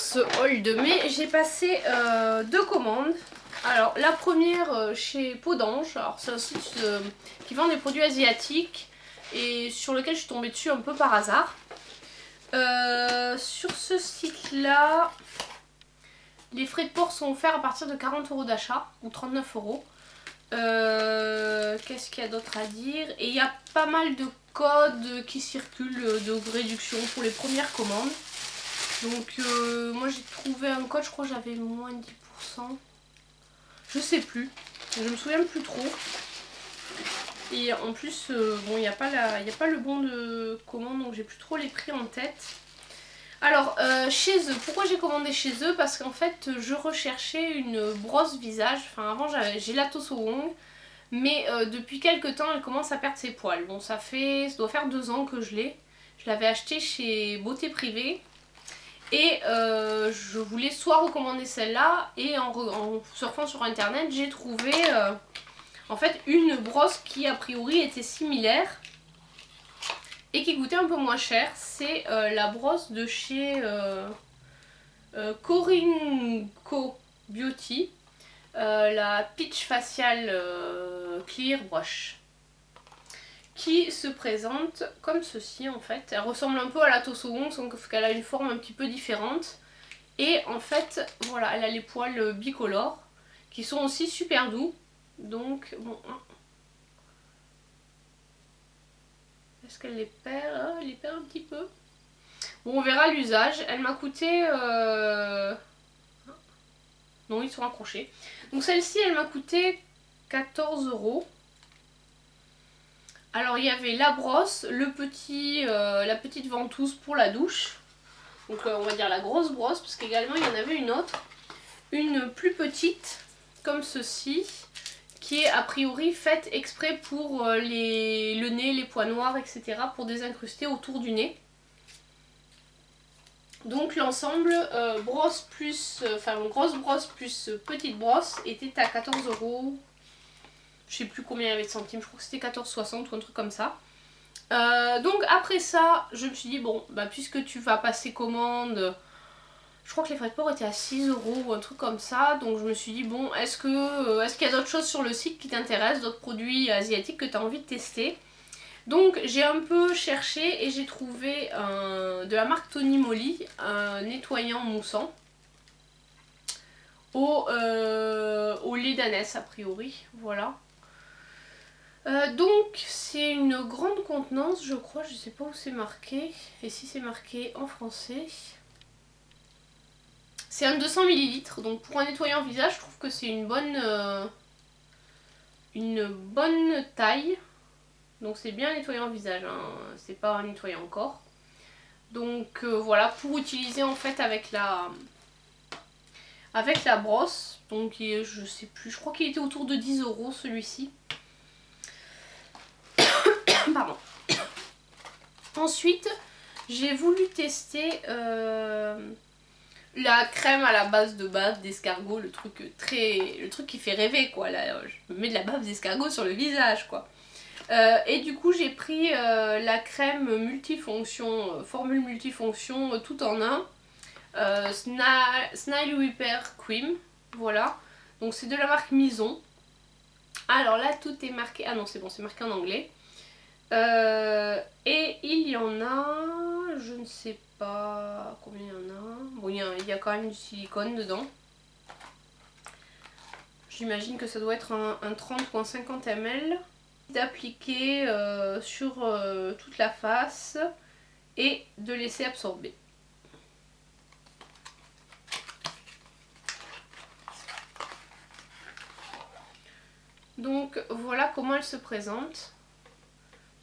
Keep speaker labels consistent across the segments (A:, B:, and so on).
A: ce haul de mai, j'ai passé 2 commandes. Alors la première chez Peau d'Ange, alors c'est un site qui vend des produits asiatiques et sur lequel je suis tombée dessus un peu par hasard. Sur ce site là, les frais de port sont offerts à partir de 40 € d'achat ou 39 €. Qu'est-ce qu'il y a d'autre à dire? Et il y a pas mal de codes qui circulent de réduction pour les premières commandes. Donc moi j'ai trouvé un code, je crois que j'avais moins 10%. Je sais plus, je me souviens plus trop. Et en plus, bon, il n'y a pas le bon de commande, donc j'ai plus trop les prix en tête. Alors, chez eux, pourquoi j'ai commandé chez eux? Parce qu'en fait, je recherchais une brosse visage. Enfin, avant, j'ai la Toso Wong, mais depuis quelques temps, elle commence à perdre ses poils. Bon, ça doit faire 2 ans que je l'ai. Je l'avais acheté chez Beauté Privée. Et je voulais soit recommander celle-là, et en surfant sur internet, j'ai trouvé en fait une brosse qui a priori était similaire et qui coûtait un peu moins cher. C'est la brosse de chez Corinco Beauty, la Peach Facial Clear Brush, qui se présente comme ceci en fait. Elle ressemble un peu à la Toso Wong, sauf qu'elle a une forme un petit peu différente. Et en fait, voilà, elle a les poils bicolores, qui sont aussi super doux. Donc, bon... Est-ce qu'elle les perd? Elle les perd un petit peu. Bon, on verra l'usage. Elle m'a coûté... Non, ils sont accrochés. Donc celle-ci, elle m'a coûté 14 €. Alors il y avait la brosse, la petite ventouse pour la douche. Donc on va dire la grosse brosse, parce qu'également il y en avait une autre. Une plus petite, comme ceci, qui est a priori faite exprès pour le nez, les points noirs, etc. pour désincruster autour du nez. Donc l'ensemble, brosse plus, grosse brosse plus petite brosse, était à 14 €. Je sais plus combien il y avait de centimes, je crois que c'était 14,60 ou un truc comme ça. Donc après ça, je me suis dit, bon, bah, puisque tu vas passer commande, je crois que les frais de port étaient à 6 € ou un truc comme ça. Donc je me suis dit, bon, est-ce qu'il y a d'autres choses sur le site qui t'intéressent, d'autres produits asiatiques que tu as envie de tester? Donc j'ai un peu cherché et j'ai trouvé de la marque Tony Moly, un nettoyant moussant au lait d'ânesse a priori, voilà. Donc c'est une grande contenance, je crois, je sais pas où c'est marqué, et si c'est marqué en français. C'est un 200 ml, donc pour un nettoyant visage, je trouve que c'est une bonne taille. Donc c'est bien un nettoyant visage, hein. C'est pas un nettoyant corps. Donc voilà, pour utiliser en fait avec la brosse. Donc je sais plus, je crois qu'il était autour de 10 € celui-ci. Pardon. Ensuite, j'ai voulu tester la crème à la base de bave d'escargot, le truc qui fait rêver quoi. Là, je me mets de la bave d'escargot sur le visage quoi. Et du coup j'ai pris la crème multifonction, formule multifonction tout en un, Snail Whipper Cream, voilà. Donc c'est de la marque Mison. Alors là tout est marqué, ah non c'est bon, c'est marqué en anglais. Et il y en a, je ne sais pas combien il y en a. Bon, il y a quand même du silicone dedans. J'imagine que ça doit être un 30 ou un 50 ml. D'appliquer sur toute la face et de laisser absorber. Donc voilà comment elle se présente.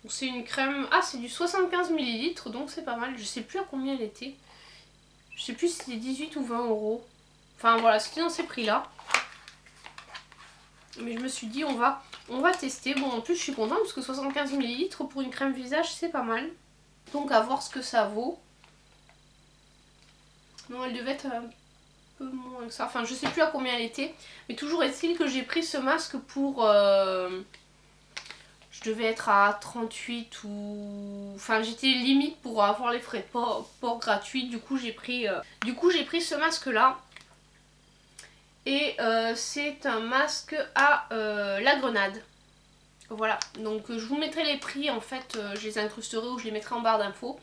A: C'est une crème, ah c'est du 75 ml, donc c'est pas mal. Je sais plus à combien elle était. Je sais plus si c'était 18 ou 20 €. Enfin voilà, c'était dans ces prix là. Mais je me suis dit on va tester. Bon en plus je suis contente parce que 75 ml pour une crème visage c'est pas mal. Donc à voir ce que ça vaut. Non, elle devait être un peu moins que ça. Enfin je sais plus à combien elle était. Mais toujours est-il que j'ai pris ce masque pour... je devais être à 38 ou... Enfin j'étais limite pour avoir les frais de port gratuits. Du coup j'ai pris ce masque là. Et c'est un masque à la grenade. Voilà, donc je vous mettrai les prix en fait, je les incrusterai ou je les mettrai en barre d'infos.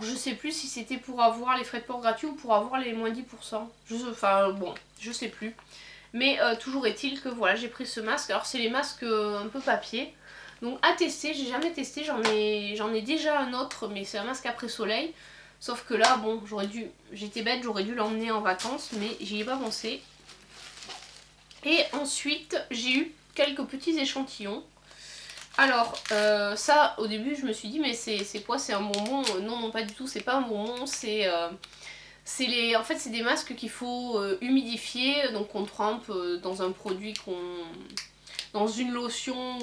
A: Je sais plus si c'était pour avoir les frais de port gratuits ou pour avoir les moins 10%. Enfin bon, je sais plus. Mais toujours est-il que voilà, j'ai pris ce masque. Alors c'est les masques un peu papier. Donc à tester, j'ai jamais testé, j'en ai déjà un autre, mais c'est un masque après soleil. Sauf que là, bon, j'étais bête, j'aurais dû l'emmener en vacances, mais j'y ai pas pensé. Et ensuite, j'ai eu quelques petits échantillons. Alors, ça, au début, je me suis dit, mais c'est quoi? C'est un bonbon? Non, non, pas du tout, c'est pas un bonbon, en fait, c'est des masques qu'il faut humidifier, donc on trempe dans un produit dans une lotion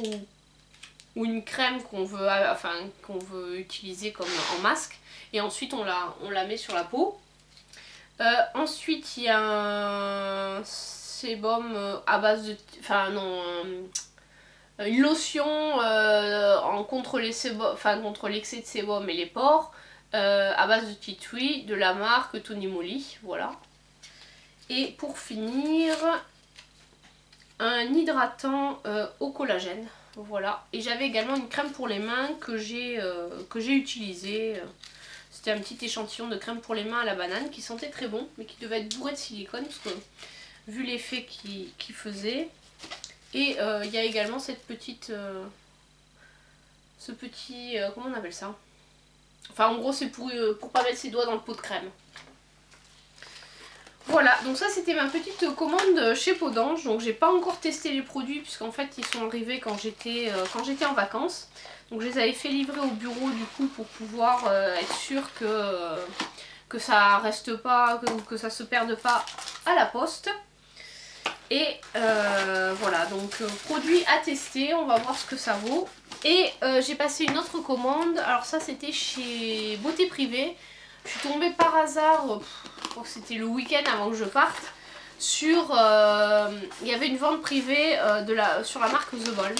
A: ou une crème qu'on veut utiliser comme en masque. Et ensuite, on la met sur la peau. Ensuite, il y a un sébum à base de... Enfin, non... une lotion contre l'excès de sébum et les pores à base de tea tree de la marque Tony Moly, voilà. Et pour finir, un hydratant au collagène, voilà. Et j'avais également une crème pour les mains que j'ai utilisée. C'était un petit échantillon de crème pour les mains à la banane qui sentait très bon, mais qui devait être bourré de silicone parce que vu l'effet qu'il faisait. Et il y a également cette petite... comment on appelle ça? Enfin en gros c'est pour pas mettre ses doigts dans le pot de crème. Voilà, donc ça c'était ma petite commande chez Peau d'Ange. Donc j'ai pas encore testé les produits puisqu'en fait ils sont arrivés quand j'étais en vacances. Donc je les avais fait livrer au bureau du coup pour pouvoir être sûr que ça reste pas, que ça se perde pas à la poste. Et voilà, donc produit à tester, on va voir ce que ça vaut. Et j'ai passé une autre commande, alors ça c'était chez Beauté Privée. Je suis tombée par hasard, c'était le week-end avant que je parte, sur... il y avait une vente privée sur la marque The Balm.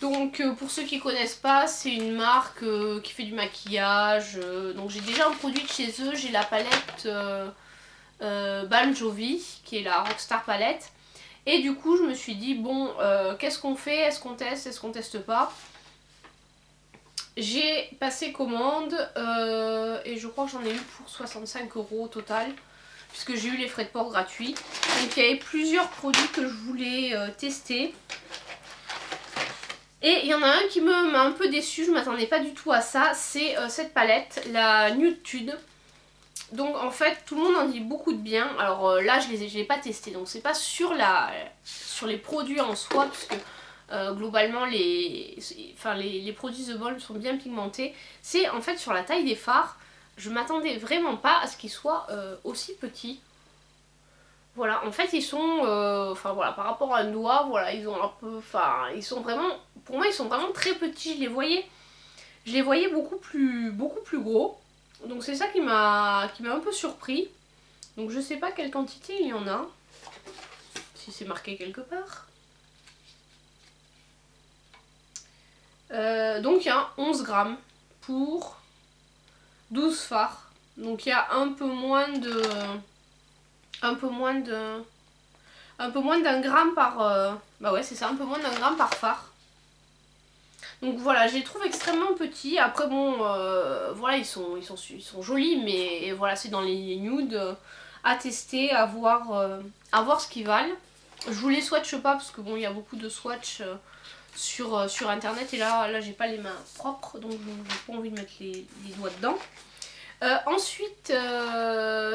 A: Donc pour ceux qui connaissent pas, c'est une marque qui fait du maquillage. Donc j'ai déjà un produit de chez eux, j'ai la palette... Balm Jovi qui est la Rockstar palette, et du coup je me suis dit bon qu'est-ce qu'on fait, est-ce qu'on teste pas. J'ai passé commande et je crois que j'en ai eu pour 65 € au total puisque j'ai eu les frais de port gratuits. Donc il y avait plusieurs produits que je voulais tester. Et il y en a un qui m'a un peu déçu, je m'attendais pas du tout à ça, c'est cette palette, la Nude Tude. Donc en fait tout le monde en dit beaucoup de bien. Alors là je l'ai pas testé, donc c'est pas sur les produits en soi puisque globalement les produits The Balm sont bien pigmentés. C'est en fait sur la taille des fards. Je m'attendais vraiment pas à ce qu'ils soient aussi petits. Voilà, en fait ils sont, voilà, par rapport à un doigt, voilà, ils ont un peu, ils sont vraiment, pour moi ils sont vraiment très petits. Je les voyais beaucoup plus gros. Donc c'est ça qui m'a un peu surpris. Donc je sais pas quelle quantité il y en a. Si c'est marqué quelque part. Donc il y a 11 grammes pour 12 fards. Donc il y a un peu moins d'un gramme par... bah ouais c'est ça, un peu moins d'un gramme par fard. Donc voilà, je les trouve extrêmement petits. Après bon, voilà, ils sont jolis, mais voilà, c'est dans les nudes à tester, à voir ce qu'ils valent. Je vous les swatche pas parce que bon, il y a beaucoup de swatch sur internet et là j'ai pas les mains propres, donc j'ai pas envie de mettre les doigts dedans. Ensuite,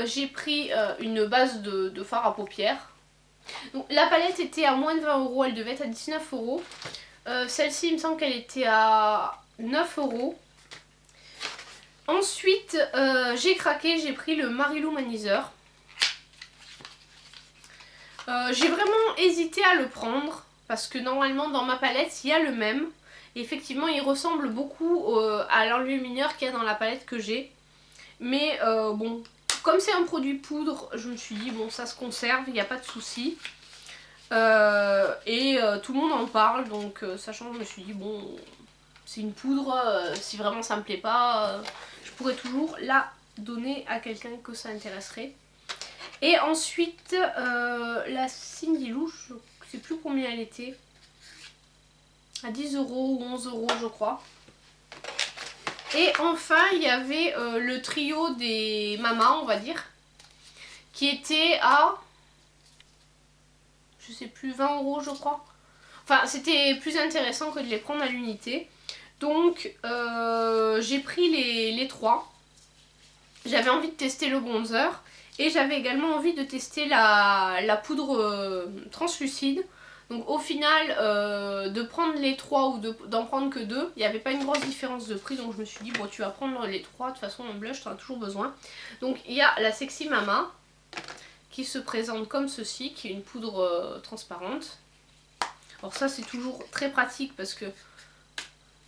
A: j'ai pris une base de fard à paupières. Donc la palette était à moins de 20 €, elle devait être à 19 €. Celle-ci, il me semble qu'elle était à 9 €. Ensuite, j'ai craqué, j'ai pris le Marilou Manizer. J'ai vraiment hésité à le prendre parce que normalement dans ma palette, il y a le même. Et effectivement, il ressemble beaucoup à l'enlumineur qu'il y a dans la palette que j'ai. Mais bon, comme c'est un produit poudre, je me suis dit bon, ça se conserve, il n'y a pas de souci. Tout le monde en parle, donc sachant que je me suis dit bon, c'est une poudre, si vraiment ça me plaît pas, je pourrais toujours la donner à quelqu'un que ça intéresserait. Et ensuite la Cindy Lou, je sais plus combien elle était, à 10 € ou 11 € je crois. Et enfin il y avait le trio des mamas, on va dire, qui était à, je sais plus, 20 € je crois. Enfin c'était plus intéressant que de les prendre à l'unité. Donc j'ai pris les trois. J'avais envie de tester le bronzer et j'avais également envie de tester la poudre translucide. Donc au final, de prendre les trois ou d'en prendre que deux, il n'y avait pas une grosse différence de prix. Donc je me suis dit, bon, tu vas prendre les trois, de toute façon en blush, tu en as toujours besoin. Donc il y a la Sexy Mama qui se présente comme ceci, qui est une poudre transparente. Alors ça c'est toujours très pratique parce que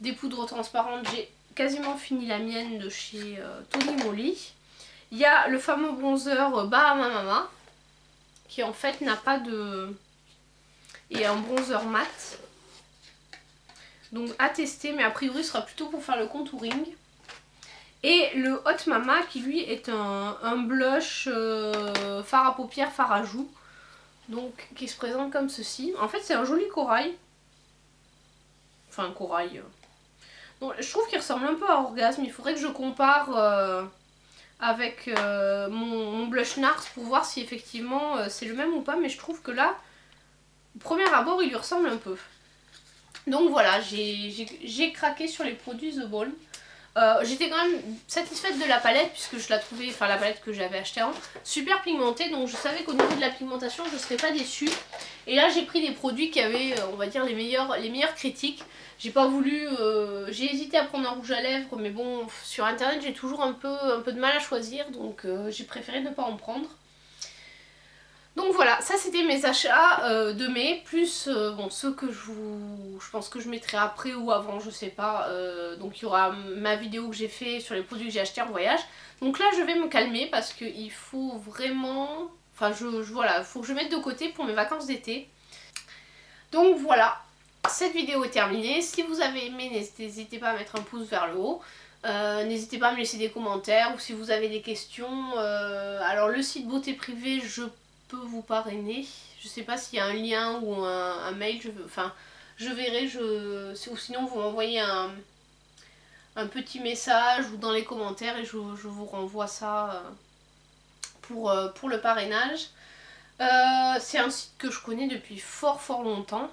A: des poudres transparentes, j'ai quasiment fini la mienne de chez Tony Moly. Il y a le fameux bronzer Bahama Mama qui en fait n'a pas de... et un bronzer mat. Donc à tester, mais a priori ce sera plutôt pour faire le contouring. Et le Hot Mama qui lui est un blush fard à paupières, fard à joues. Donc qui se présente comme ceci. En fait c'est un joli corail. Enfin un corail... Donc, je trouve qu'il ressemble un peu à Orgasme. Il faudrait que je compare avec mon blush Nars pour voir si effectivement c'est le même ou pas. Mais je trouve que là, au premier abord, il lui ressemble un peu. Donc voilà, j'ai craqué sur les produits The Balm. J'étais quand même satisfaite de la palette puisque je la trouvais, enfin la palette que j'avais achetée avant, super pigmentée. Donc je savais qu'au niveau de la pigmentation, je ne serais pas déçue. Et là, j'ai pris des produits qui avaient, on va dire, les meilleures critiques. J'ai pas voulu, j'ai hésité à prendre un rouge à lèvres, mais bon, sur internet j'ai toujours un peu de mal à choisir, donc j'ai préféré ne pas en prendre. Donc voilà, ça c'était mes achats de mai, plus bon, ceux que je pense que je mettrai après ou avant, je sais pas. Donc il y aura ma vidéo que j'ai fait sur les produits que j'ai achetés en voyage. Donc là je vais me calmer parce qu'il faut vraiment, enfin voilà, faut que je mette de côté pour mes vacances d'été. Donc voilà. Cette vidéo est terminée. Si vous avez aimé, n'hésitez pas à mettre un pouce vers le haut. N'hésitez pas à me laisser des commentaires ou si vous avez des questions. Alors le site Beauté Privée, je peux vous parrainer. Je sais pas s'il y a un lien ou un mail. Je verrai. Ou sinon vous m'envoyez un petit message ou dans les commentaires et je vous renvoie ça pour le parrainage. C'est un site que je connais depuis fort longtemps.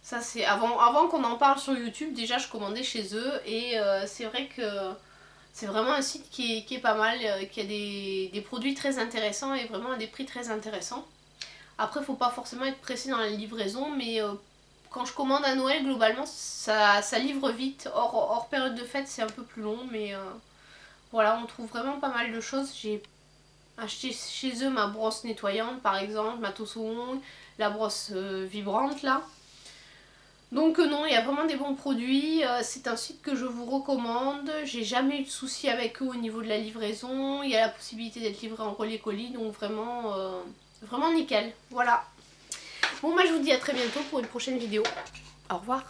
A: Ça c'est avant qu'on en parle sur YouTube, déjà je commandais chez eux et c'est vrai que c'est vraiment un site qui est pas mal, qui a des produits très intéressants et vraiment à des prix très intéressants. Après faut pas forcément être pressé dans la livraison, mais quand je commande à Noël globalement ça livre vite, hors période de fête c'est un peu plus long, mais voilà, on trouve vraiment pas mal de choses. J'ai acheté chez eux ma brosse nettoyante par exemple, ma Tosoong, la brosse vibrante là. Donc non, il y a vraiment des bons produits, c'est un site que je vous recommande, j'ai jamais eu de soucis avec eux au niveau de la livraison, il y a la possibilité d'être livré en relais colis, donc vraiment, vraiment nickel, voilà. Bon bah je vous dis à très bientôt pour une prochaine vidéo, au revoir.